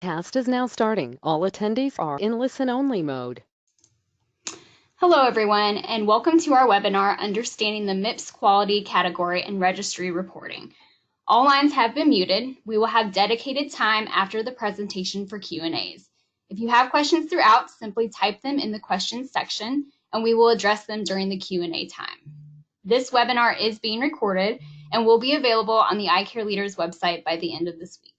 Cast is now starting. All attendees are in listen-only mode. Hello, everyone, and welcome to our webinar, Understanding the MIPS Quality Category and Registry Reporting. All lines have been muted. We will have dedicated time after the presentation for Q&As. If you have questions throughout, simply type them in the questions section, and we will address them during the Q&A time. This webinar is being recorded and will be available on the iCare Leaders website by the end of this week.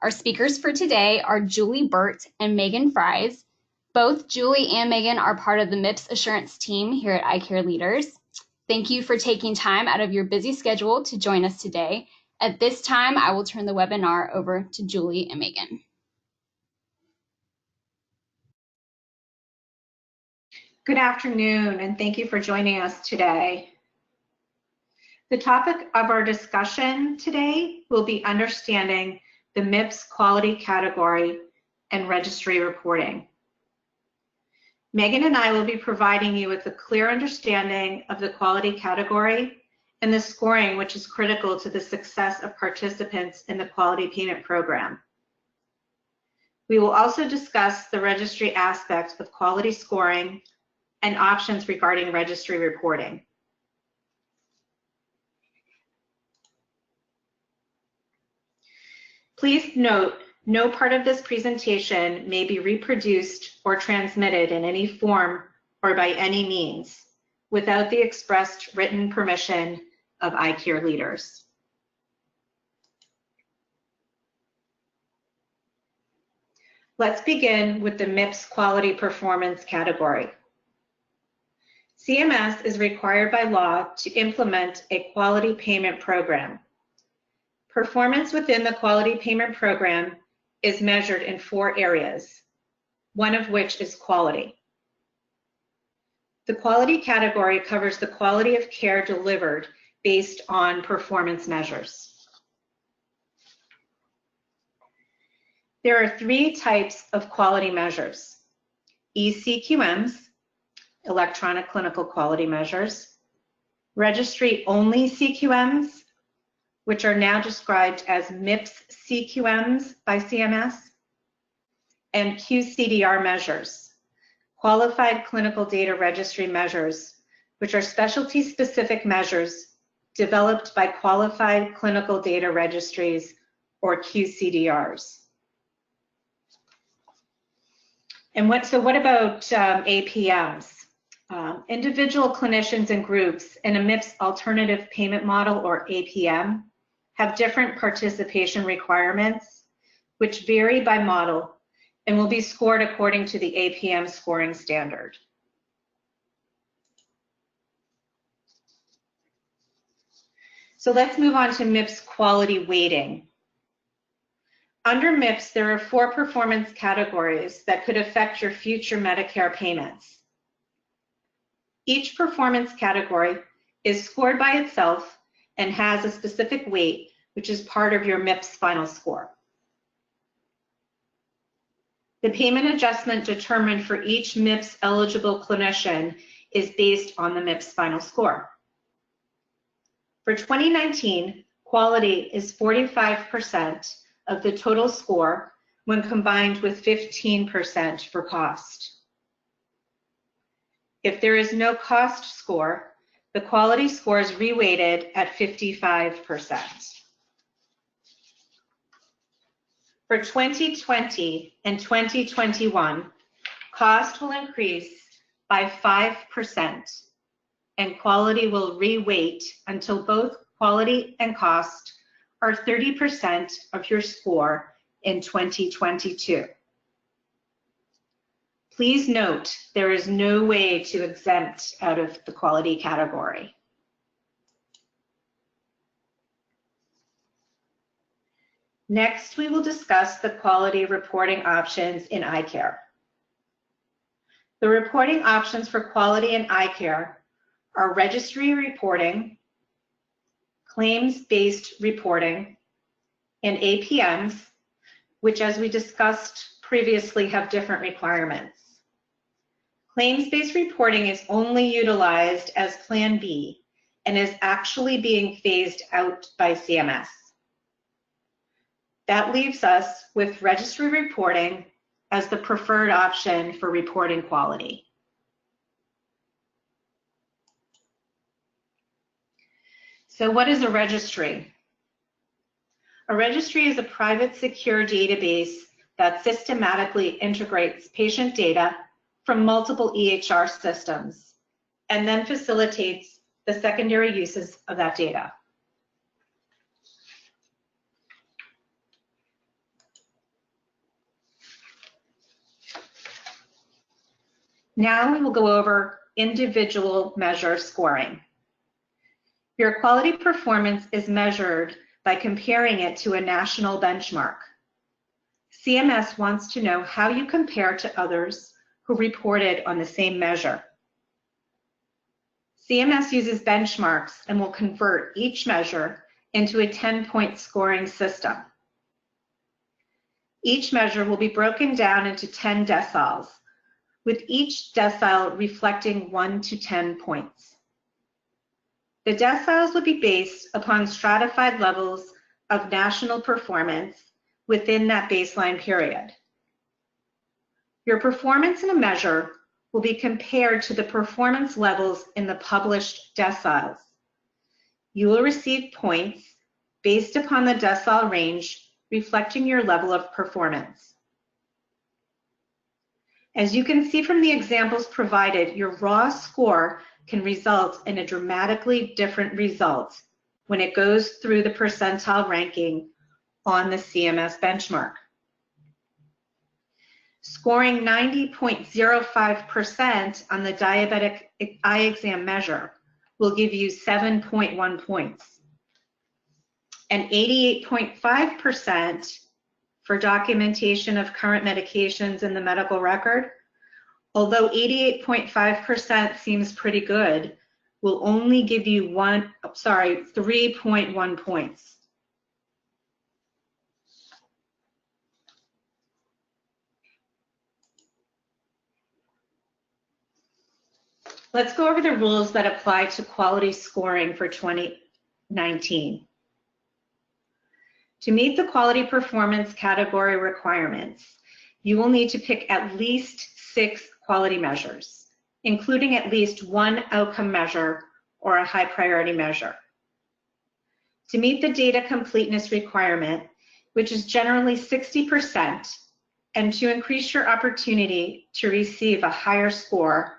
Our speakers for today are Julie Burt and Megan Fries. Both Julie and Megan are part of the MIPS Assurance team here at iCare Leaders. Thank you for taking time out of your busy schedule to join us today. At this time, I will turn the webinar over to Julie and Megan. Good afternoon, and thank you for joining us today. The topic of our discussion today will be understanding the MIPS quality category and registry reporting. Megan and I will be providing you with a clear understanding of the quality category and the scoring, which is critical to the success of participants in the quality payment program. We will also discuss the registry aspects of quality scoring and options regarding registry reporting. Please note, no part of this presentation may be reproduced or transmitted in any form or by any means without the expressed written permission of iCare Leaders. Let's begin with the MIPS quality performance category. CMS is required by law to implement a quality payment program. Performance within the quality payment program is measured in 4 areas, one of which is quality. The quality category covers the quality of care delivered based on performance measures. There are 3 types of quality measures: eCQMs, electronic clinical quality measures, registry-only CQMs, which are now described as MIPS CQMs by CMS, and QCDR measures, Qualified Clinical Data Registry measures, which are specialty-specific measures developed by Qualified Clinical Data Registries, or QCDRs. And what about APMs? Individual clinicians and groups in a MIPS alternative payment model, or APM, have different participation requirements, which vary by model and will be scored according to the APM scoring standard. So let's move on to MIPS quality weighting. Under MIPS, there are 4 performance categories that could affect your future Medicare payments. Each performance category is scored by itself and has a specific weight, which is part of your MIPS final score. The payment adjustment determined for each MIPS eligible clinician is based on the MIPS final score. For 2019, quality is 45% of the total score when combined with 15% for cost. If there is no cost score, the quality score is reweighted at 55%. For 2020 and 2021, cost will increase by 5% and quality will reweight until both quality and cost are 30% of your score in 2022. Please note, there is no way to exempt out of the quality category. Next, we will discuss the quality reporting options in iCare. The reporting options for quality in iCare are registry reporting, claims-based reporting, and APMs, which, as we discussed previously, have different requirements. Claims-based reporting is only utilized as Plan B and is actually being phased out by CMS. That leaves us with registry reporting as the preferred option for reporting quality. So what is a registry? A registry is a private, secure database that systematically integrates patient data from multiple EHR systems and then facilitates the secondary uses of that data. Now we will go over individual measure scoring. Your quality performance is measured by comparing it to a national benchmark. CMS wants to know how you compare to others who reported on the same measure. CMS uses benchmarks and will convert each measure into a 10-point scoring system. Each measure will be broken down into 10 deciles, with each decile reflecting 1 to 10 points. The deciles will be based upon stratified levels of national performance within that baseline period. Your performance in a measure will be compared to the performance levels in the published deciles. You will receive points based upon the decile range reflecting your level of performance. As you can see from the examples provided, your raw score can result in a dramatically different result when it goes through the percentile ranking on the CMS benchmark. Scoring 90.05% on the diabetic eye exam measure will give you 7.1 points, and 88.5% for documentation of current medications in the medical record. Although 88.5% seems pretty good, will only give you 3.1 points. Let's go over the rules that apply to quality scoring for 2019. To meet the quality performance category requirements, you will need to pick at least 6 quality measures, including at least 1 outcome measure or a high priority measure. To meet the data completeness requirement, which is generally 60%, and to increase your opportunity to receive a higher score,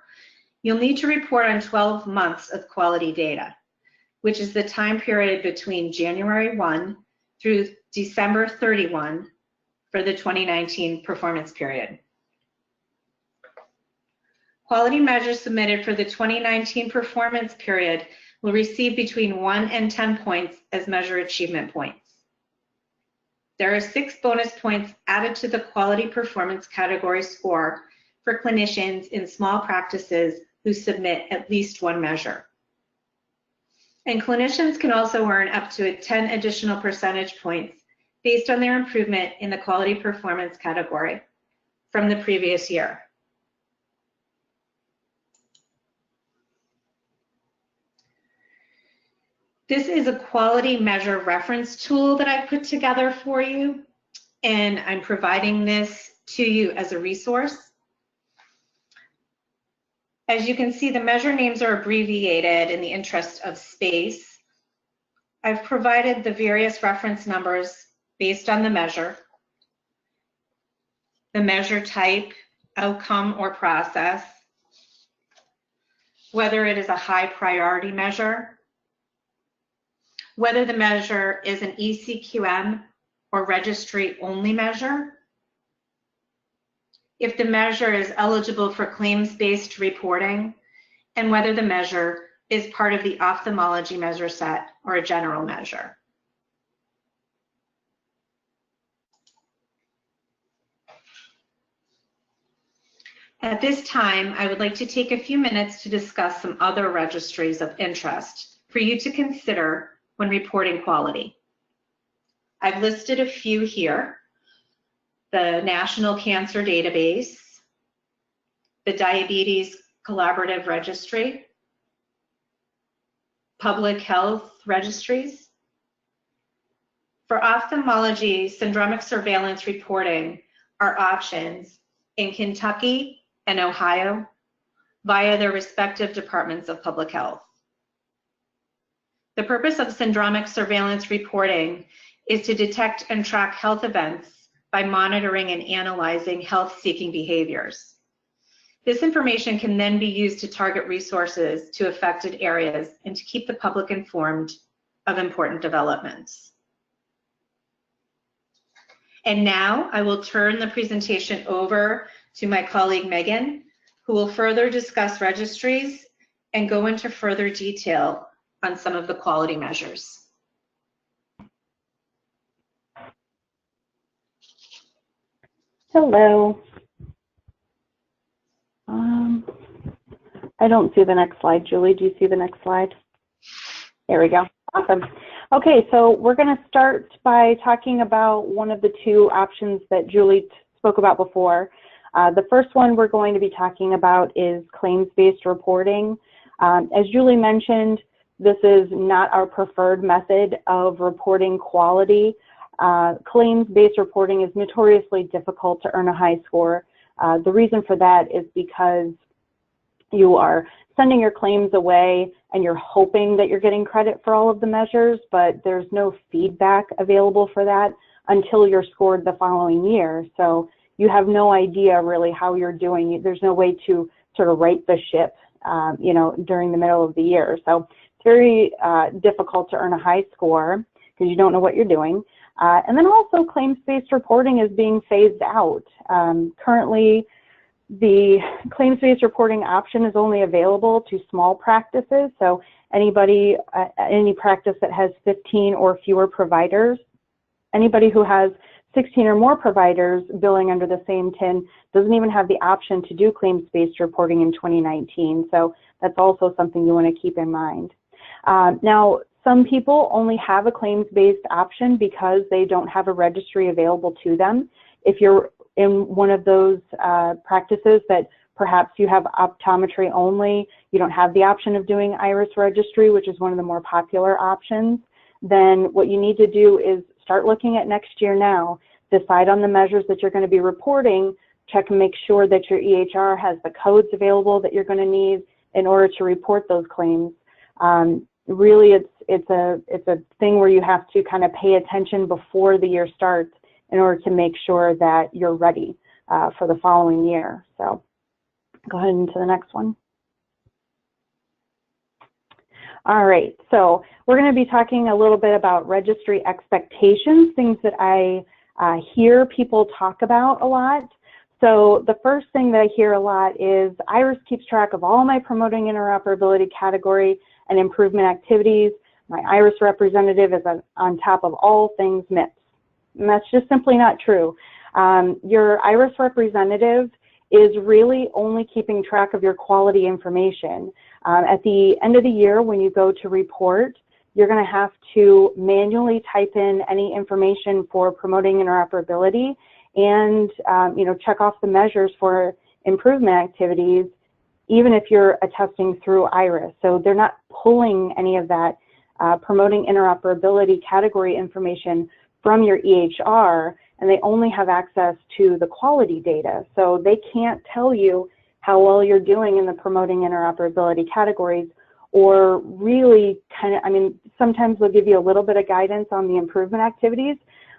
you'll need to report on 12 months of quality data, which is the time period between January 1 through December 31 for the 2019 performance period. Quality measures submitted for the 2019 performance period will receive between 1 and 10 points as measure achievement points. There are 6 bonus points added to the quality performance category score for clinicians in small practices who submit at least 1 measure. And clinicians can also earn up to 10 additional percentage points based on their improvement in the quality performance category from the previous year. This is a quality measure reference tool that I've put together for you, and I'm providing this to you as a resource. As you can see, the measure names are abbreviated in the interest of space. I've provided the various reference numbers based on the measure type, outcome, or process, whether it is a high priority measure, whether the measure is an ECQM or registry only measure, if the measure is eligible for claims-based reporting, and whether the measure is part of the ophthalmology measure set or a general measure. At this time, I would like to take a few minutes to discuss some other registries of interest for you to consider when reporting quality. I've listed a few here: the National Cancer Database, the Diabetes Collaborative Registry, Public Health Registries, For ophthalmology, syndromic surveillance reporting are options in Kentucky and Ohio via their respective departments of public health. The purpose of syndromic surveillance reporting is to detect and track health events by monitoring and analyzing health-seeking behaviors. This information can then be used to target resources to affected areas and to keep the public informed of important developments. And now I will turn the presentation over to my colleague Megan, who will further discuss registries and go into further detail on some of the quality measures. Hello. I don't see the next slide. Julie, do you see the next slide? There we go. Awesome. Okay, so we're going to start by talking about one of the two options that Julie spoke about before. The first one we're going to be talking about is claims-based reporting. As Julie mentioned, this is not our preferred method of reporting quality. Claims-based reporting is notoriously difficult to earn a high score. The reason for that is because you are sending your claims away and you're hoping that you're getting credit for all of the measures, but there's no feedback available for that until you're scored the following year. So you have no idea really how you're doing. There's no way to sort of right the ship, you know, during the middle of the year. So it's very difficult to earn a high score because you don't know what you're doing. And then also claims-based reporting is being phased out. Currently, the claims-based reporting option is only available to small practices. So anybody, any practice that has 15 or fewer providers, anybody who has 16 or more providers billing under the same TIN doesn't even have the option to do claims-based reporting in 2019. So that's also something you want to keep in mind. Now, some people only have a claims-based option because they don't have a registry available to them. If you're in one of those practices that perhaps you have optometry only, you don't have the option of doing iris registry, which is one of the more popular options, then what you need to do is start looking at next year now, decide on the measures that you're going to be reporting, check and make sure that your EHR has the codes available that you're going to need in order to report those claims. Really, it's a thing where you have to kind of pay attention before the year starts in order to make sure that you're ready for the following year. So go ahead into the next one. All right, so we're going to be talking a little bit about registry expectations, things that I hear people talk about a lot. So the first thing that I hear a lot is IRIS keeps track of all my promoting interoperability category and improvement activities. My IRIS representative is on top of all things MIPS. And that's just simply not true. Your IRIS representative is really only keeping track of your quality information. At the end of the year, when you go to report, you're going to have to manually type in any information for promoting interoperability and you know, check off the measures for improvement activities, even if you're attesting through IRIS. So they're not pulling any of that promoting interoperability category information from your EHR, and they only have access to the quality data. So they can't tell you how well you're doing in the promoting interoperability categories, or really kind of, I mean, sometimes they'll give you a little bit of guidance on the improvement activities,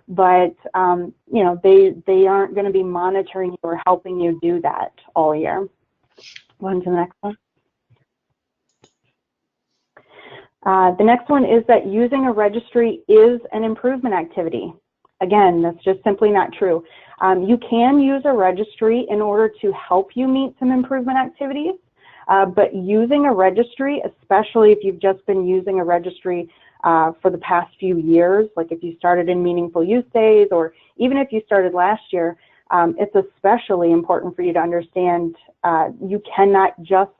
but you know, they aren't going to be monitoring you or helping you do that all year. Go on to the next one. The next one is that using a registry is an improvement activity. Again, that's just simply not true. You can use a registry in order to help you meet some improvement activities, but using a registry, especially if you've just been using a registry for the past few years, like if you started in meaningful use days, or even if you started last year, it's especially important for you to understand you cannot just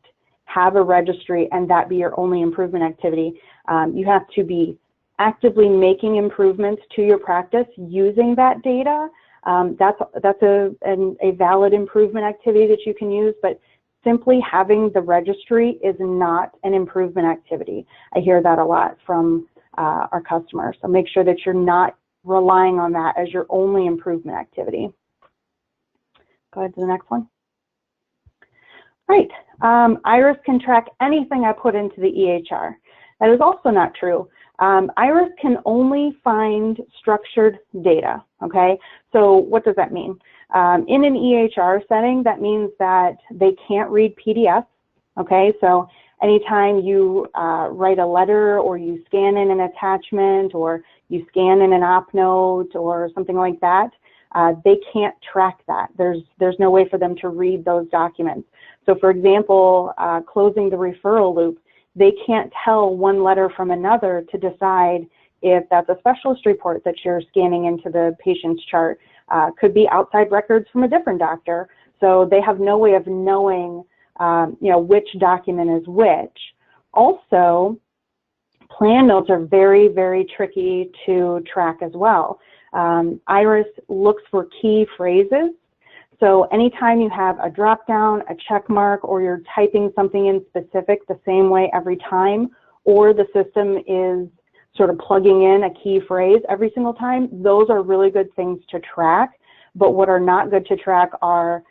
have a registry and that be your only improvement activity. You have to be actively making improvements to your practice using that data. That's a valid improvement activity that you can use, but simply having the registry is not an improvement activity. I hear that a lot from our customers. So make sure that you're not relying on that as your only improvement activity. Go ahead to the next one. Right, IRIS can track anything I put into the EHR. That is also not true. IRIS can only find structured data, okay? So what does that mean? In an EHR setting, that means that they can't read PDFs, okay? So anytime you write a letter or you scan in an attachment or you scan in an op note or something like that, they can't track that. There's no way for them to read those documents. So for example, closing the referral loop, they can't tell one letter from another to decide if that's a specialist report that you're scanning into the patient's chart. Could be outside records from a different doctor. So they have no way of knowing which document is which. Also, plan notes are very, very tricky to track as well. IRIS looks for key phrases. So anytime you have a drop down, a check mark, or you're typing something in specific the same way every time, or the system is sort of plugging in a key phrase every single time, those are really good things to track. But what are not good to track are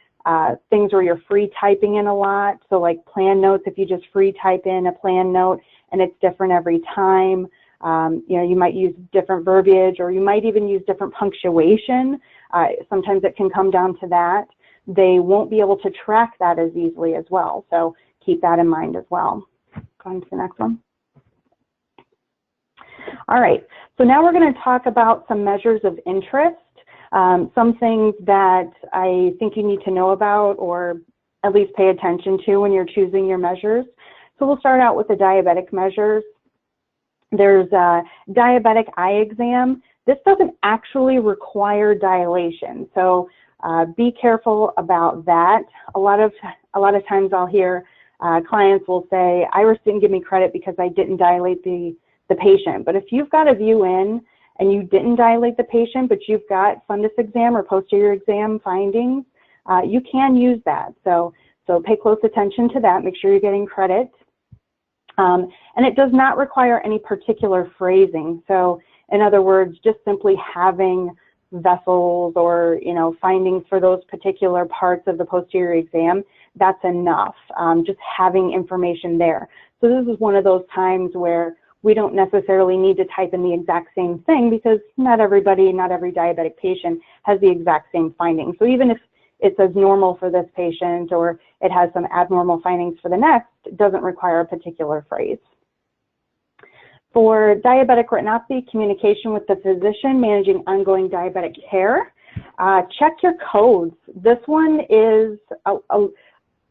things where you're free typing in a lot. So like plan notes, if you just free type in a plan note and it's different every time, you might use different verbiage, or you might even use different punctuation. Sometimes it can come down to that. They won't be able to track that as easily as well. So keep that in mind as well. Go on to the next one. All right, so now we're going to talk about some measures of interest, some things that I think you need to know about or at least pay attention to when you're choosing your measures. So we'll start out with the diabetic measures. There's a diabetic eye exam. This doesn't actually require dilation, so be careful about that. A lot of times I'll hear clients will say, IRIS didn't give me credit because I didn't dilate the patient. But if you've got a view in and you didn't dilate the patient, but you've got fundus exam or posterior exam findings, you can use that. So pay close attention to that. Make sure you're getting credit. And it does not require any particular phrasing. So in other words, just simply having vessels or findings for those particular parts of the posterior exam, that's enough. Just having information there. So this is one of those times where we don't necessarily need to type in the exact same thing, because not every diabetic patient has the exact same findings. So even if it says normal for this patient or it has some abnormal findings for the next, it doesn't require a particular phrase. For diabetic retinopathy, communication with the physician managing ongoing diabetic care, check your codes. This one is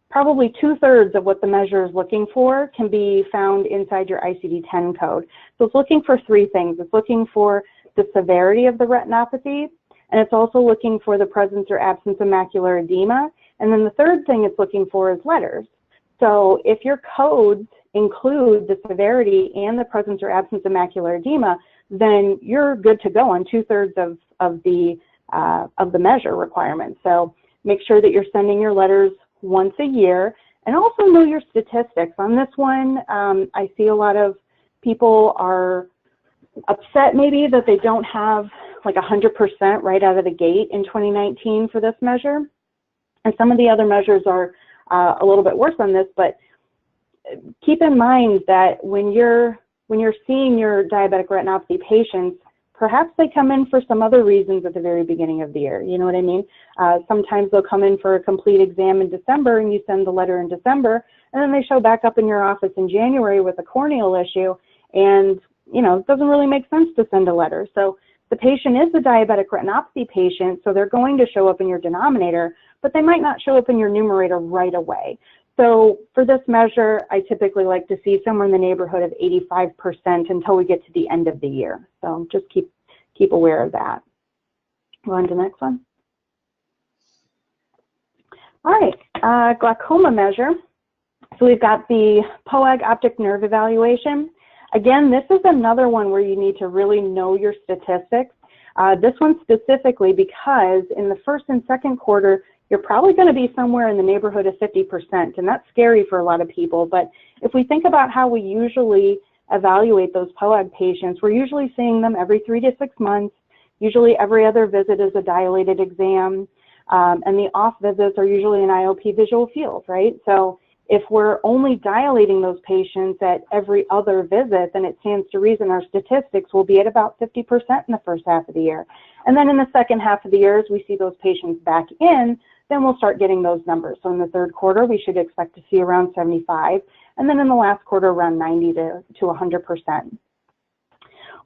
probably 2/3 of what the measure is looking for can be found inside your ICD-10 code. So it's looking for 3 things. It's looking for the severity of the retinopathy, and it's also looking for the presence or absence of macular edema. And then the third thing it's looking for is letters. So if your codes include the severity and the presence or absence of macular edema, then you're good to go on 2/3 of the measure requirements. So make sure that you're sending your letters once a year, and also know your statistics. On this one, I see a lot of people are upset maybe that they don't have like 100% right out of the gate in 2019 for this measure. And some of the other measures are a little bit worse on this, but keep in mind that when you're seeing your diabetic retinopathy patients, perhaps they come in for some other reasons at the very beginning of the year. You know what I mean? Sometimes they'll come in for a complete exam in December and you send the letter in December, and then they show back up in your office in January with a corneal issue, and it doesn't really make sense to send a letter. So the patient is a diabetic retinopathy patient, so they're going to show up in your denominator, but they might not show up in your numerator right away. So for this measure, I typically like to see somewhere in the neighborhood of 85% until we get to the end of the year. So just keep aware of that. Go on to the next one. All right, glaucoma measure. So we've got the POAG optic nerve evaluation. Again, this is another one where you need to really know your statistics. This one specifically because in the first and second quarter, you're probably going to be somewhere in the neighborhood of 50%, and that's scary for a lot of people. But if we think about how we usually evaluate those POAG patients, we're usually seeing them every 3 to 6 months. Usually every other visit is a dilated exam, and the off visits are usually an IOP visual field, right? So if we're only dilating those patients at every other visit, then it stands to reason our statistics will be at about 50% in the first half of the year. And then in the second half of the year, as we see those patients back in, then we'll start getting those numbers. So in the third quarter, we should expect to see around 75, and then in the last quarter, around 90 to 100%.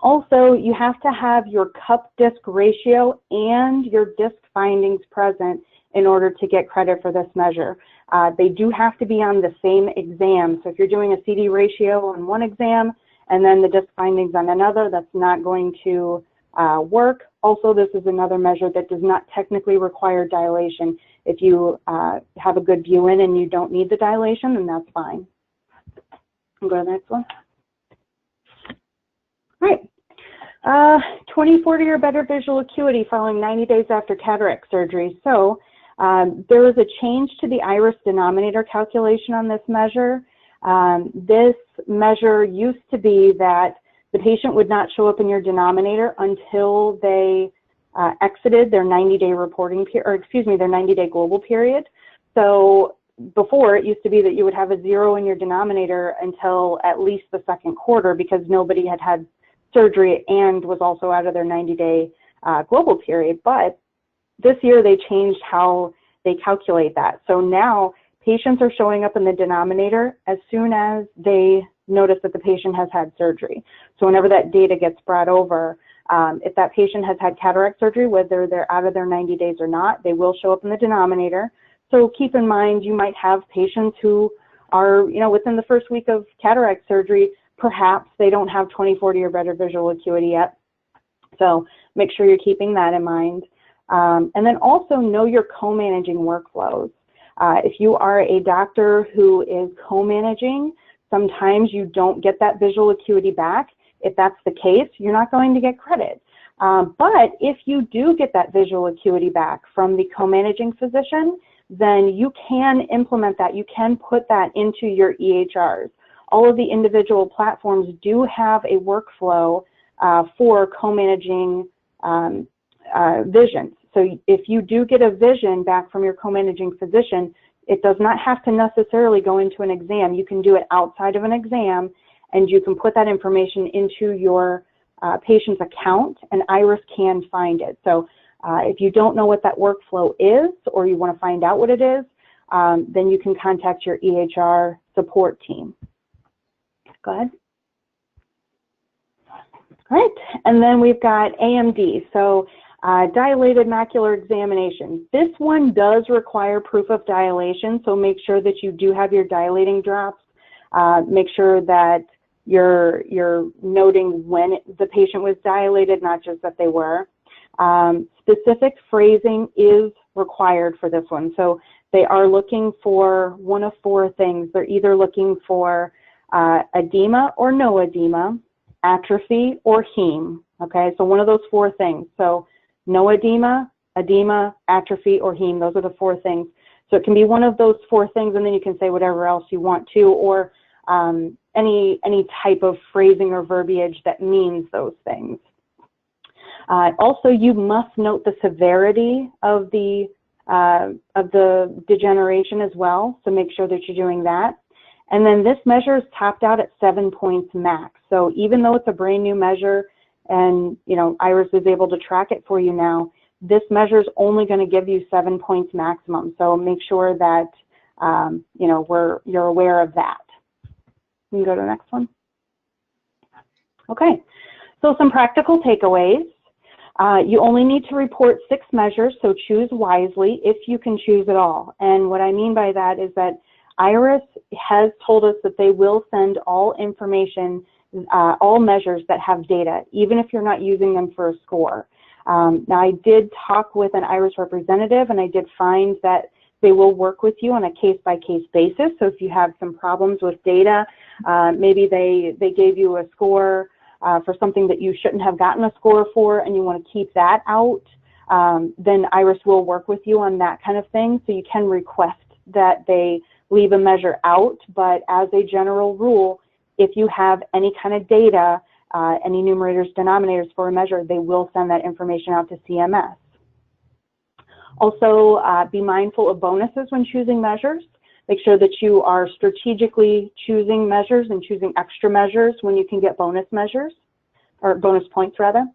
Also, you have to have your cup-disc ratio and your disc findings present in order to get credit for this measure. They do have to be on the same exam. So if you're doing a CD ratio on one exam and then the disc findings on another, that's not going to work. Also, this is another measure that does not technically require dilation. If you have a good view in and you don't need the dilation, then that's fine. I'll go to the next one. All right. 20/40 or better visual acuity following 90 days after cataract surgery. So there was a change to the iris denominator calculation on this measure. This measure used to be that the patient would not show up in your denominator until they exited their 90-day reporting period, or excuse me, their 90-day global period. So before, it used to be that you would have a 0 in your denominator until at least the second quarter because nobody had had surgery and was also out of their 90-day global period. But this year they changed how they calculate that. So now patients are showing up in the denominator as soon as they notice that the patient has had surgery. So whenever that data gets brought over, if that patient has had cataract surgery, whether they're out of their 90 days or not, they will show up in the denominator. So keep in mind, you might have patients who are, you know, within the first week of cataract surgery, perhaps they don't have 20/40 or better visual acuity yet. So make sure you're keeping that in mind. And then also know your co-managing workflows. If you are a doctor who is co-managing, sometimes you don't get that visual acuity back. If that's the case, you're not going to get credit. But if you do get that visual acuity back from the co-managing physician, then you can implement that. You can put that into your EHRs. All of the individual platforms do have a workflow for co-managing visions. So if you do get a vision back from your co-managing physician, it does not have to necessarily go into an exam. You can do it outside of an exam, and you can put that information into your patient's account, and IRIS can find it. So if you don't know what that workflow is, or you want to find out what it is, then you can contact your EHR support team. Go ahead. All right, and then we've got AMD, so dilated macular examination. This one does require proof of dilation, so make sure that you do have your dilating drops. Make sure that you're noting when the patient was dilated, not just that they were. Specific phrasing is required for this one, so they are looking for one of four things. They're either looking for edema or no edema, atrophy, or heme. Okay, so one of those four things. So no edema, edema, atrophy, or heme. Those are the four things. So it can be one of those four things, and then you can say whatever else you want to, or any type of phrasing or verbiage that means those things. Also, you must note the severity of the degeneration as well. So make sure that you're doing that. And then this measure is topped out at 7 points max. So even though it's a brand new measure and, you know, IRIS is able to track it for you now, this measure is only going to give you 7 points maximum. So make sure that, you know, you're aware of that. You can go to the next one. Okay, so some practical takeaways. You only need to report 6 measures, so choose wisely if you can choose at all. And what I mean by that is that IRIS has told us that they will send all information, all measures that have data, even if you're not using them for a score. Now, I did talk with an IRIS representative, and I did find that they will work with you on a case-by-case basis. So if you have some problems with data, maybe they gave you a score for something that you shouldn't have gotten a score for, and you want to keep that out, then IRIS will work with you on that kind of thing. So you can request that they leave a measure out, but as a general rule, if you have any kind of data any numerators, denominators for a measure, they will send that information out to CMS. Also, be mindful of bonuses when choosing measures. Make sure that you are strategically choosing measures and choosing extra measures when you can get bonus measures, or bonus points rather.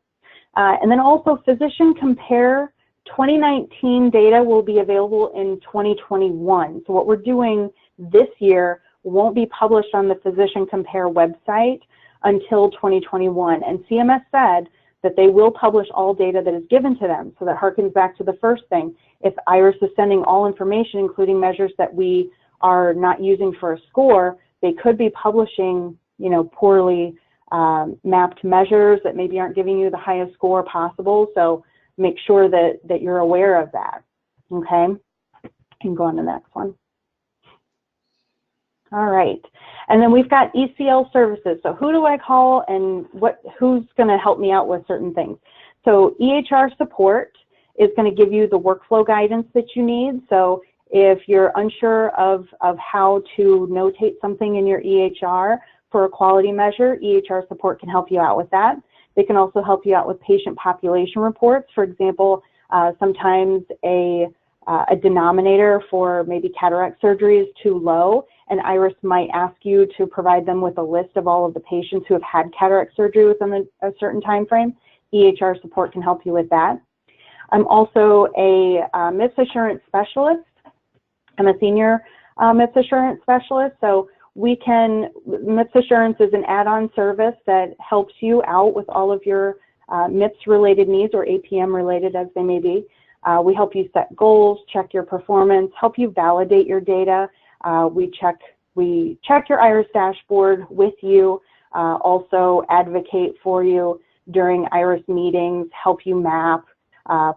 And then also physician compare 2019 data will be available in 2021. So what we're doing this year won't be published on the physician compare website until 2021. And CMS said that they will publish all data that is given to them. So that harkens back to the first thing. If IRIS is sending all information, including measures that we are not using for a score, they could be publishing, poorly mapped measures that maybe aren't giving you the highest score possible. So make sure that you're aware of that. Okay, can go on to the next one. All right, and then we've got ECL services. So who do I call and who's going to help me out with certain things? So EHR support is going to give you the workflow guidance that you need. So if you're unsure of how to notate something in your EHR for a quality measure, EHR support can help you out with that. They can also help you out with patient population reports. For example, sometimes a denominator for maybe cataract surgery is too low, and IRIS might ask you to provide them with a list of all of the patients who have had cataract surgery within a certain time frame. EHR support can help you with that. I'm also a MIPS assurance specialist. I'm a senior MIPS assurance specialist, so MIPS assurance is an add-on service that helps you out with all of your MIPS-related needs, or APM-related as they may be. We help you set goals, check your performance, help you validate your data. We check your IRIS dashboard with you, also advocate for you during IRIS meetings, help you map,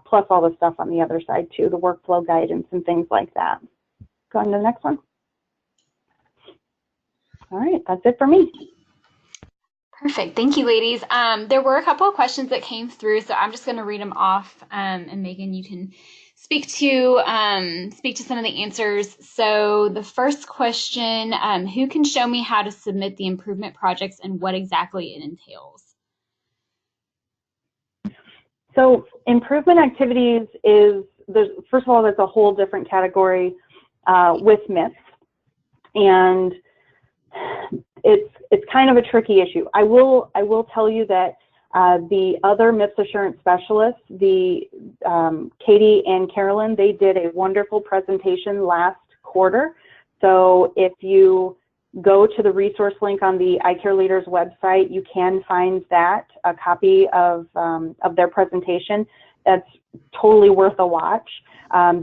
plus all the stuff on the other side too, the workflow guidance and things like that. Go on to the next one. All right, that's it for me. Perfect. Thank you, ladies. There were a couple of questions that came through, so I'm just going to read them off, and Megan, you can speak to some of the answers. So the first question, who can show me how to submit the improvement projects and what exactly it entails? So improvement activities first of all, there's a whole different category with MIPS, and it's kind of a tricky issue. I will tell you that the other MIPS assurance specialists, Katie and Carolyn, they did a wonderful presentation last quarter. So if you go to the resource link on the iCare Leaders website, you can find a copy of their presentation. That's totally worth a watch.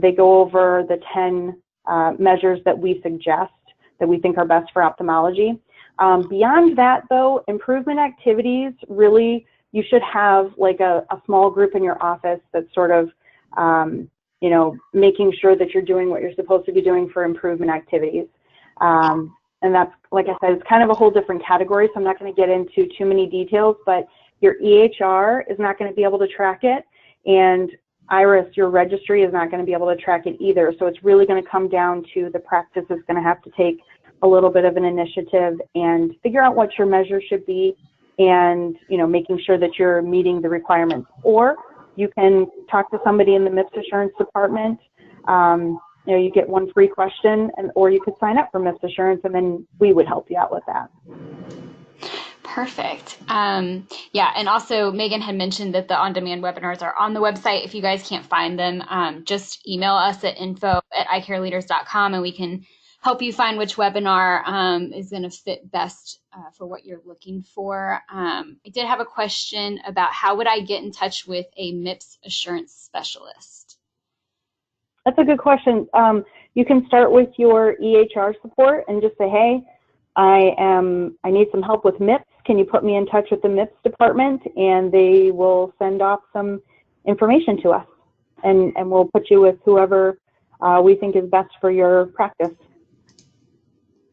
They go over the 10 measures that we suggest that we think are best for ophthalmology. Beyond that, though, improvement activities, really, you should have like a small group in your office that's sort of, making sure that you're doing what you're supposed to be doing for improvement activities. And that's, like I said, it's kind of a whole different category, so I'm not going to get into too many details, but your EHR is not going to be able to track it, and IRIS, your registry, is not going to be able to track it either. So it's really going to come down to the practice is going to have to take a little bit of an initiative and figure out what your measures should be, and making sure that you're meeting the requirements. Or you can talk to somebody in the MIPS assurance department. You get one free question, or you could sign up for MIPS assurance, and then we would help you out with that. Perfect. Yeah, and also Megan had mentioned that the on-demand webinars are on the website. If you guys can't find them, just email us at info@icareleaders.com, and we can help you find which webinar is going to fit best for what you're looking for. I did have a question about how would I get in touch with a MIPS assurance specialist? That's a good question. You can start with your EHR support and just say, hey, I need some help with MIPS. Can you put me in touch with the MIPS department? And they will send off some information to us, and we'll put you with whoever we think is best for your practice.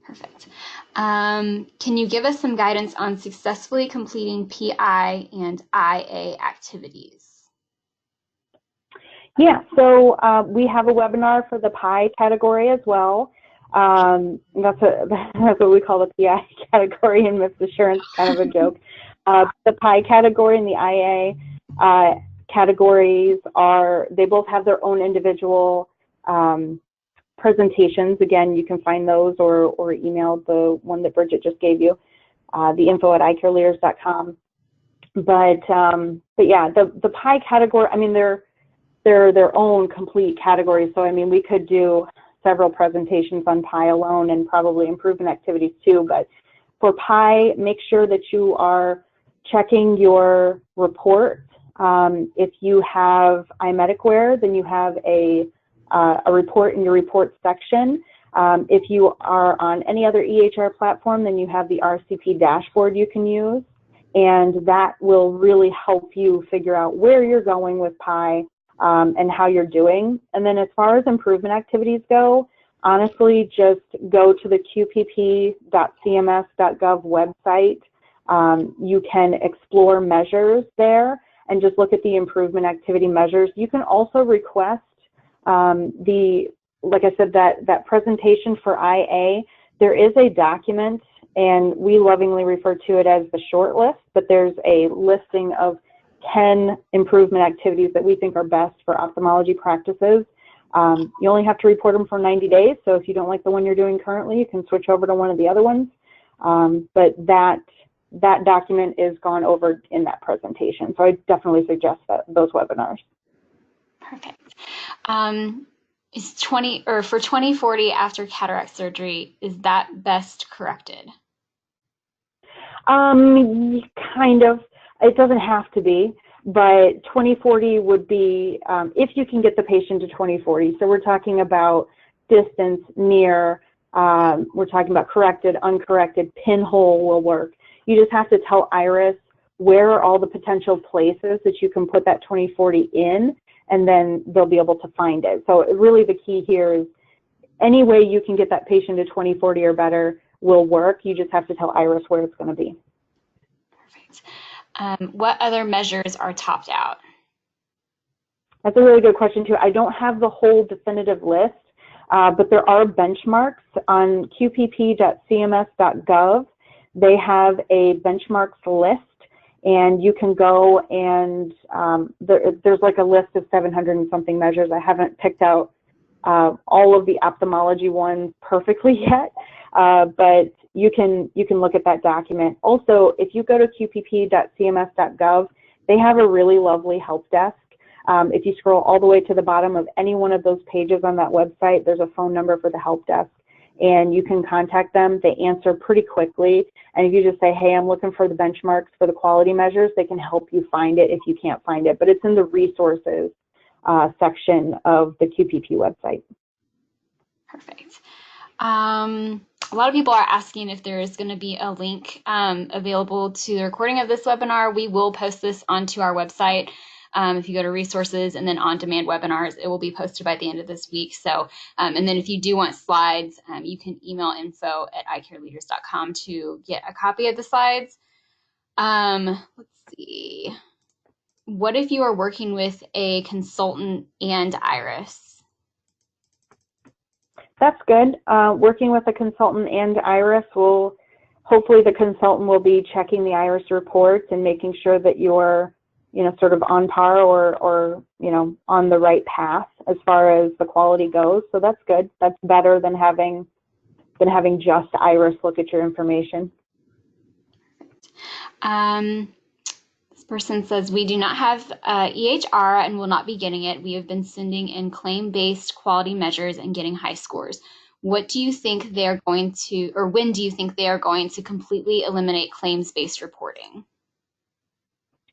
Perfect. Can you give us some guidance on successfully completing PI and IA activities? Yeah, so we have a webinar for the PI category as well. That's what we call the PI category in MIPS assurance, kind of a joke. The PI category and the IA categories they both have their own individual presentations. Again, you can find those or email the one that Bridget just gave you, the info@icareleaders.com. But yeah, the PI category, I mean, they're their own complete categories. So I mean, we could do several presentations on PI alone and probably improvement activities too. But for PI, make sure that you are checking your report. If you have iMedicWare, then you have a report in your report section. If you are on any other EHR platform, then you have the RCP dashboard you can use, and that will really help you figure out where you're going with PI and how you're doing. And then as far as improvement activities go, honestly, just go to the qpp.cms.gov website. You can explore measures there and just look at the improvement activity measures. You can also request like I said, that presentation for IA. There is a document, and we lovingly refer to it as the short list, but there's a listing of 10 improvement activities that we think are best for ophthalmology practices. You only have to report them for 90 days, so if you don't like the one you're doing currently, you can switch over to one of the other ones. But that document is gone over in that presentation, so I definitely suggest those webinars. Perfect. For 20/40 after cataract surgery, is that best corrected? Kind of. It doesn't have to be, but 20/40 would be if you can get the patient to 20/40. So we're talking about distance, near, we're talking about corrected, uncorrected, pinhole will work. You just have to tell Iris where are all the potential places that you can put that 20/40 in, and then they'll be able to find it. So really the key here is any way you can get that patient to 20/40 or better will work. You just have to tell Iris where it's going to be. Perfect. What other measures are topped out? That's a really good question too. I don't have the whole definitive list, but there are benchmarks on qpp.cms.gov. They have a benchmarks list, and you can go and there's like a list of 700 and something measures. I haven't picked out all of the ophthalmology ones perfectly yet, but you can look at that document. Also, if you go to qpp.cms.gov, they have a really lovely help desk. If you scroll all the way to the bottom of any one of those pages on that website, there's a phone number for the help desk, and you can contact them. They answer pretty quickly, and if you just say, hey, I'm looking for the benchmarks for the quality measures, they can help you find it if you can't find it. But it's in the resources section of the QPP website. Perfect. A lot of people are asking if there is going to be a link available to the recording of this webinar. We will post this onto our website. If you go to resources and then on-demand webinars, it will be posted by the end of this week. So, and then if you do want slides, you can email info@icareleaders.com to get a copy of the slides. Let's see. What if you are working with a consultant and Iris? That's good. Working with a consultant and Iris will, hopefully the consultant will be checking the Iris reports and making sure that you're, sort of on par or on the right path as far as the quality goes. So that's good. That's better than having just Iris look at your information. This person says, we do not have EHR and will not be getting it. We have been sending in claim-based quality measures and getting high scores. What do you think they're going to, or when do you think they are going to completely eliminate claims-based reporting?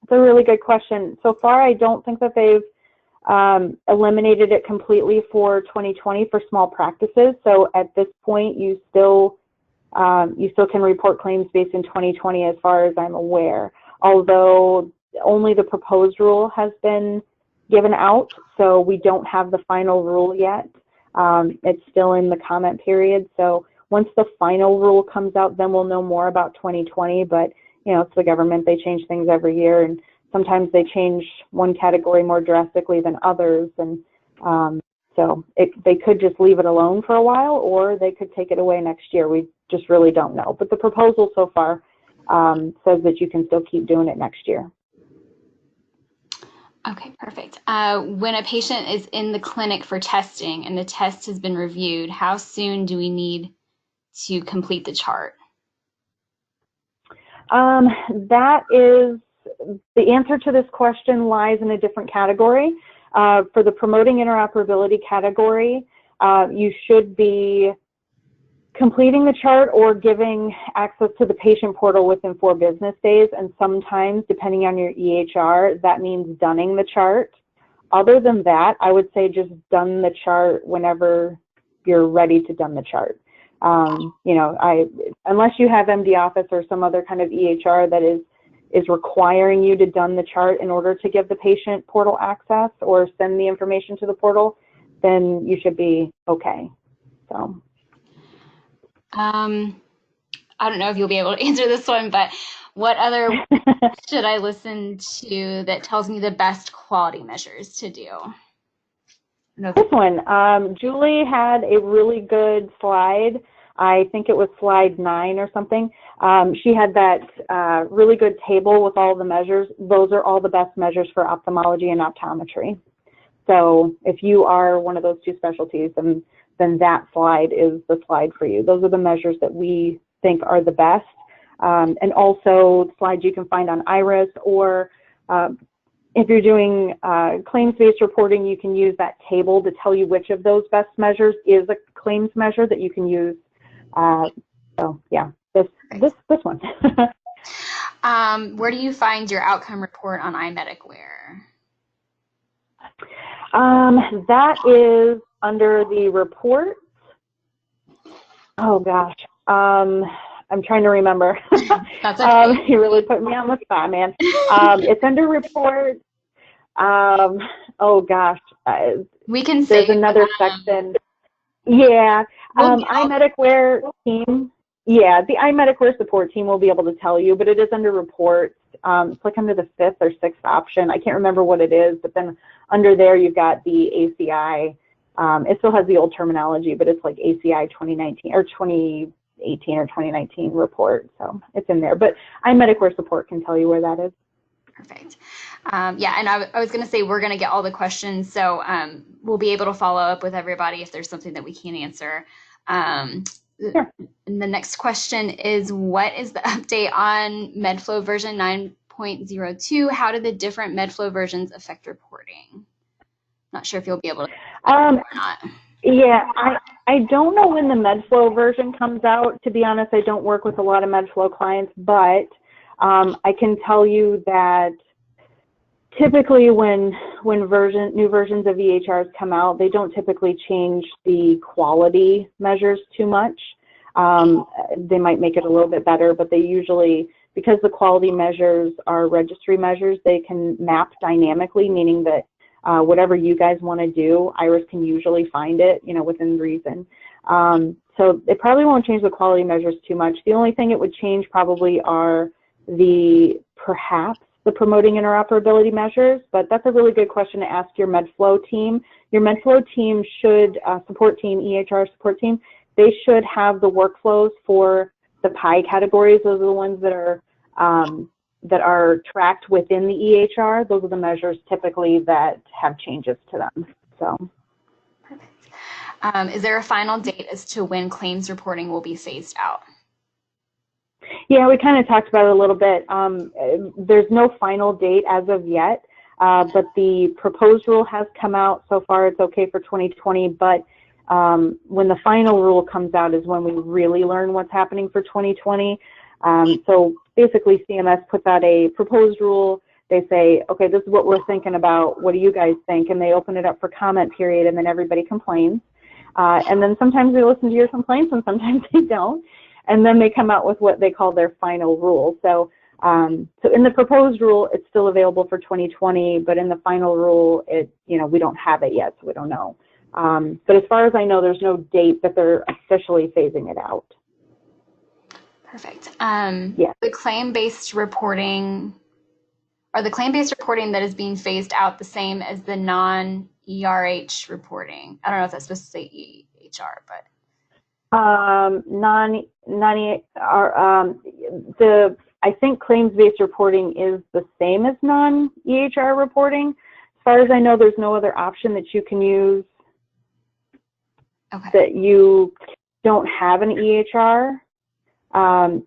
It's a really good question. So far, I don't think that they've eliminated it completely for 2020 for small practices. So at this point, you still can report claims-based in 2020 as far as I'm aware, although only the proposed rule has been given out, so we don't have the final rule yet. It's still in the comment period, so once the final rule comes out, then we'll know more about 2020, but it's the government, they change things every year, and sometimes they change one category more drastically than others, and so they could just leave it alone for a while, or they could take it away next year. We just really don't know. But the proposal so far says that you can still keep doing it next year. Okay, perfect. When a patient is in the clinic for testing and the test has been reviewed, how soon do we need to complete the chart? That is, the answer to this question lies in a different category. For the promoting interoperability category, you should be completing the chart or giving access to the patient portal within 4 business days, and sometimes, depending on your EHR, that means dunning the chart. Other than that, I would say just done the chart whenever you're ready to done the chart. You know, unless you have MD Office or some other kind of EHR that is requiring you to done the chart in order to give the patient portal access or send the information to the portal, then you should be okay. So. I don't know if you'll be able to answer this one, but what other should I listen to that tells me the best quality measures to do? This one, Julie had a really good slide. I think it was slide 9 or something. She had that really good table with all the measures. Those are all the best measures for ophthalmology and optometry. So if you are one of those 2 specialties, then that slide is the slide for you. Those are the measures that we think are the best. And also slides you can find on IRIS, or if you're doing claims-based reporting, you can use that table to tell you which of those best measures is a claims measure that you can use. So yeah, this one. Where do you find your outcome report on iMedicWare? That is under the reports. Oh gosh, I'm trying to remember. That's okay. You really put me on the spot, man. It's under reports. Oh gosh, we can say there's another section. Yeah, iMedicWare team. Yeah, the iMedicWare support team will be able to tell you, but it is under reports. It's like under the 5th or 6th option. I can't remember what it is, but then under there you've got the ACI. It still has the old terminology, but it's like ACI 2019 or 2018 or 2019 report. So it's in there, but iMedicWare support can tell you where that is. Perfect. Yeah, and I was going to say we're going to get all the questions, so we'll be able to follow up with everybody if there's something that we can't answer. Sure. And the next question is, what is the update on MedFlow version 9.02? How do the different MedFlow versions affect reporting? Not sure if you'll be able to or not. Yeah, I don't know when the MedFlow version comes out. To be honest, I don't work with a lot of MedFlow clients, but I can tell you that typically when new versions of EHRs come out, they don't typically change the quality measures too much. They might make it a little bit better, but they usually, because the quality measures are registry measures, they can map dynamically, meaning that whatever you guys want to do, IRIS can usually find it, you know, within reason. So it probably won't change the quality measures too much. The only thing it would change probably are perhaps the promoting interoperability measures, but that's a really good question to ask your MedFlow team. Your MedFlow team should, support team, EHR support team, they should have the workflows for the PI categories. Those are the ones that are tracked within the EHR. Those are the measures typically that have changes to them. So. Perfect. Is there a final date as to when claims reporting will be phased out? Yeah, we kind of talked about it a little bit. There's no final date as of yet, but the proposed rule has come out. So far, it's okay for 2020, but when the final rule comes out is when we really learn what's happening for 2020. So basically, CMS puts out a proposed rule. They say, okay, this is what we're thinking about. What do you guys think? And they open it up for comment period, and then everybody complains. And then sometimes they listen to your complaints, and sometimes they don't. And then they come out with what they call their final rule. So, so in the proposed rule, it's still available for 2020, but in the final rule, we don't have it yet, so we don't know. But as far as I know, there's no date that they're officially phasing it out. Perfect. Yeah. The claim-based reporting, are the claim-based reporting that is being phased out the same as the non-ERH reporting? I don't know if that's supposed to say EHR, but. I think claims-based reporting is the same as non-EHR reporting. As far as I know, there's no other option that you can use that you don't have an EHR.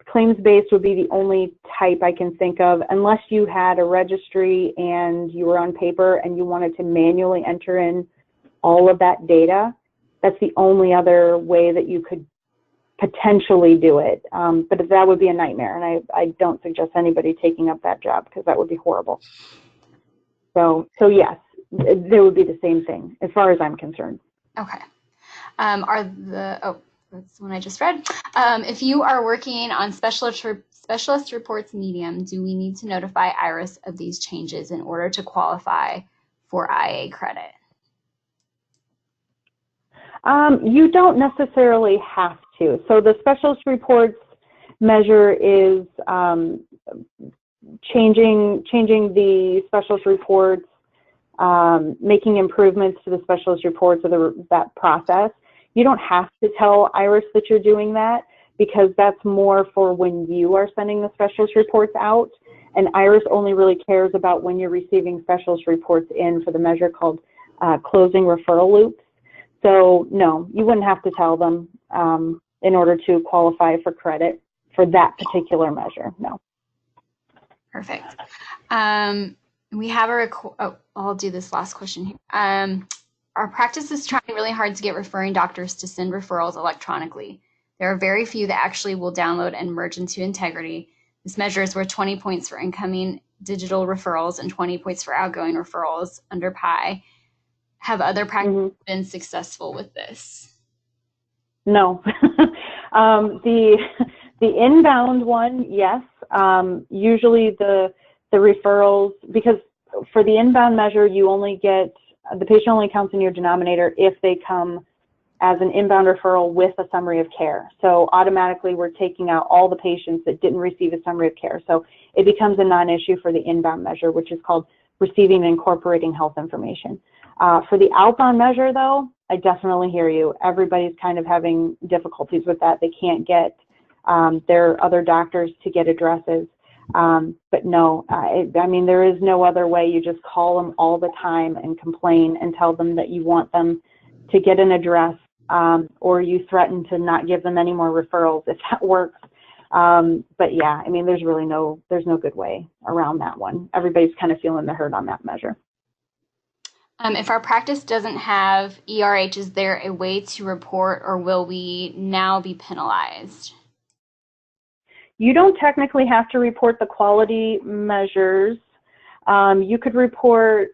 Claims-based would be the only type I can think of, unless you had a registry and you were on paper and you wanted to manually enter in all of that data. That's the only other way that you could potentially do it. But that would be a nightmare, and I don't suggest anybody taking up that job because that would be horrible. So yes, there would be the same thing as far as I'm concerned. Okay. That's the one I just read. If you are working on specialist reports medium, do we need to notify IRIS of these changes in order to qualify for IA credit? You don't necessarily have to. So the specialist reports measure is changing the specialist reports, making improvements to the specialist reports of that process. You don't have to tell IRIS that you're doing that, because that's more for when you are sending the specialist reports out. And IRIS only really cares about when you're receiving specialist reports in for the measure called closing referral loops. So no, you wouldn't have to tell them in order to qualify for credit for that particular measure, no. Perfect. We have I'll do this last question here. Our practice is trying really hard to get referring doctors to send referrals electronically. There are very few that actually will download and merge into Integrity. This measure is worth 20 points for incoming digital referrals and 20 points for outgoing referrals under PI. Have other practices been successful with this? No. The inbound one, yes. Usually the referrals, because for the inbound measure, you only get, the patient only counts in your denominator if they come as an inbound referral with a summary of care. So automatically we're taking out all the patients that didn't receive a summary of care. So it becomes a non-issue for the inbound measure, which is called receiving and incorporating health information. For the outbound measure, though, I definitely hear you. Everybody's kind of having difficulties with that. They can't get their other doctors to get addresses. But no, I mean, there is no other way. You just call them all the time and complain and tell them that you want them to get an address, or you threaten to not give them any more referrals if that works. But yeah, I mean, there's no good way around that one. Everybody's kind of feeling the hurt on that measure. If our practice doesn't have ERH, is there a way to report, or will we now be penalized? You don't technically have to report the quality measures. You could report,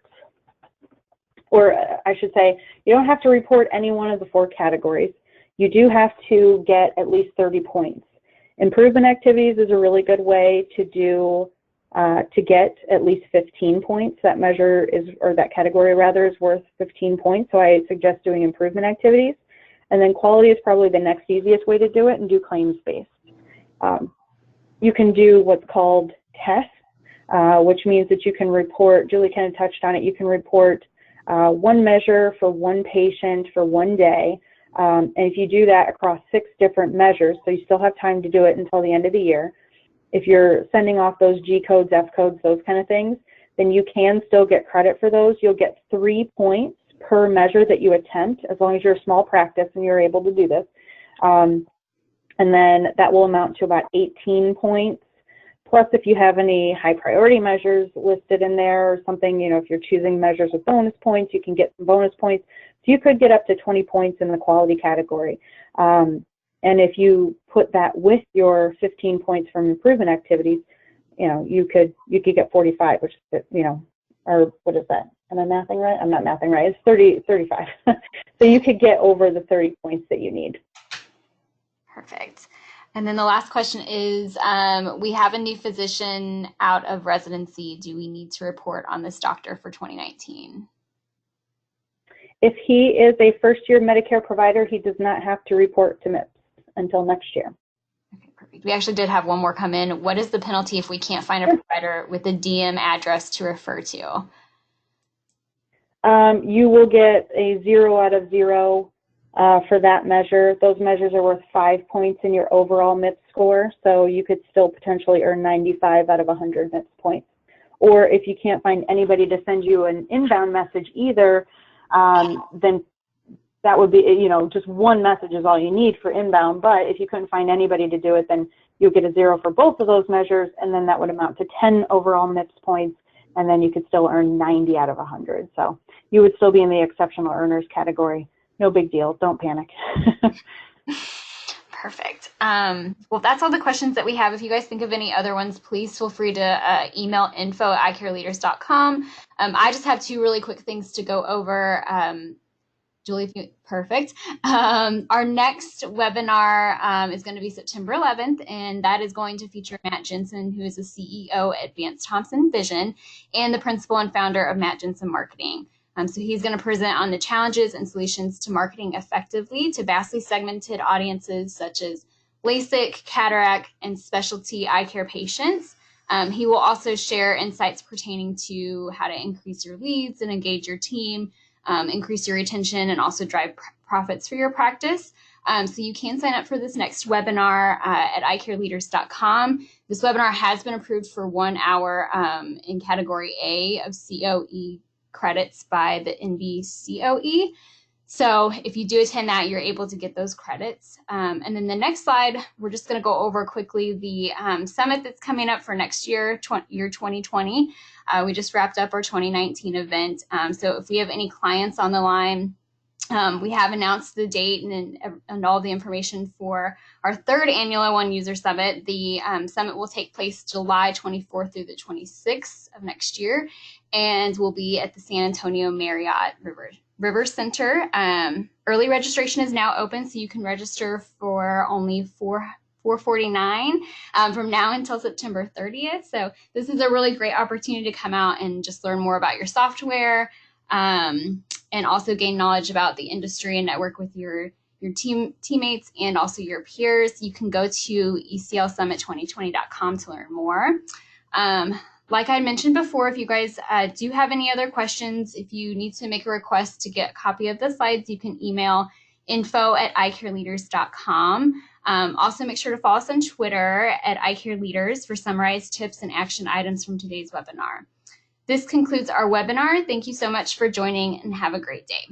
or I should say, you don't have to report any one of the 4 categories. You do have to get at least 30 points. Improvement activities is a really good way to do, to get at least 15 points. That measure is, or that category rather, is worth 15 points. So I suggest doing improvement activities. And then quality is probably the next easiest way to do it, and do claims-based. You can do what's called tests, which means that you can report, Julie kind of touched on it, you can report one measure for one patient for one day. And if you do that across 6 different measures, so you still have time to do it until the end of the year, if you're sending off those G codes, F codes, those kind of things, then you can still get credit for those. You'll get 3 points per measure that you attempt, as long as you're a small practice and you're able to do this. And then that will amount to about 18 points. Plus, if you have any high priority measures listed in there or something, you know, if you're choosing measures with bonus points, you can get some bonus points. So you could get up to 20 points in the quality category. And if you put that with your 15 points from improvement activities, you know, you could get 45, which is, you know, or what is that? Am I mathing right? I'm not mathing right. It's 35. So you could get over the 30 points that you need. Perfect. And then the last question is, we have a new physician out of residency. Do we need to report on this doctor for 2019? If he is a first-year Medicare provider, he does not have to report to MIPS until next year. Okay, perfect. We actually did have one more come in. What is the penalty if we can't find a provider with a DM address to refer to? You will get a 0 out of 0 for that measure. Those measures are worth 5 points in your overall MIPS score, so you could still potentially earn 95 out of 100 MIPS points. Or if you can't find anybody to send you an inbound message either, then that would be, you know, just one message is all you need for inbound. But if you couldn't find anybody to do it, then you'll get a 0 for both of those measures, and then that would amount to 10 overall MIPS points, and then you could still earn 90 out of 100. So you would still be in the exceptional earners category. No big deal. Don't panic. Perfect. Well, that's all the questions that we have. If you guys think of any other ones, please feel free to email info@icareleaders.com. I just have 2 really quick things to go over. Julie, perfect. Our next webinar is going to be September 11th, and that is going to feature Matt Jensen, who is the CEO at Vance Thompson Vision and the principal and founder of Matt Jensen Marketing. So he's going to present on the challenges and solutions to marketing effectively to vastly segmented audiences such as LASIK, cataract, and specialty eye care patients. He will also share insights pertaining to how to increase your leads and engage your team, increase your retention, and also drive profits for your practice. So you can sign up for this next webinar at icareleaders.com. This webinar has been approved for 1 hour in category A of COE credits by the NBCOE. So if you do attend that, you're able to get those credits. And then the next slide, we're just going to go over quickly the summit that's coming up for next year, year 2020. We just wrapped up our 2019 event. So if we have any clients on the line, we have announced the date and all the information for our 3rd annual One User Summit. The summit will take place July 24th through the 26th of next year, and will be at the San Antonio Marriott River Center. Early registration is now open, so you can register for only $449 from now until September 30th. So this is a really great opportunity to come out and just learn more about your software, and also gain knowledge about the industry and network with your teammates and also your peers. You can go to eclsummit2020.com to learn more. Like I mentioned before, if you guys do have any other questions, if you need to make a request to get a copy of the slides, you can email info@icareleaders.com. Also, make sure to follow us on Twitter @icareleaders for summarized tips and action items from today's webinar. This concludes our webinar. Thank you so much for joining, and have a great day.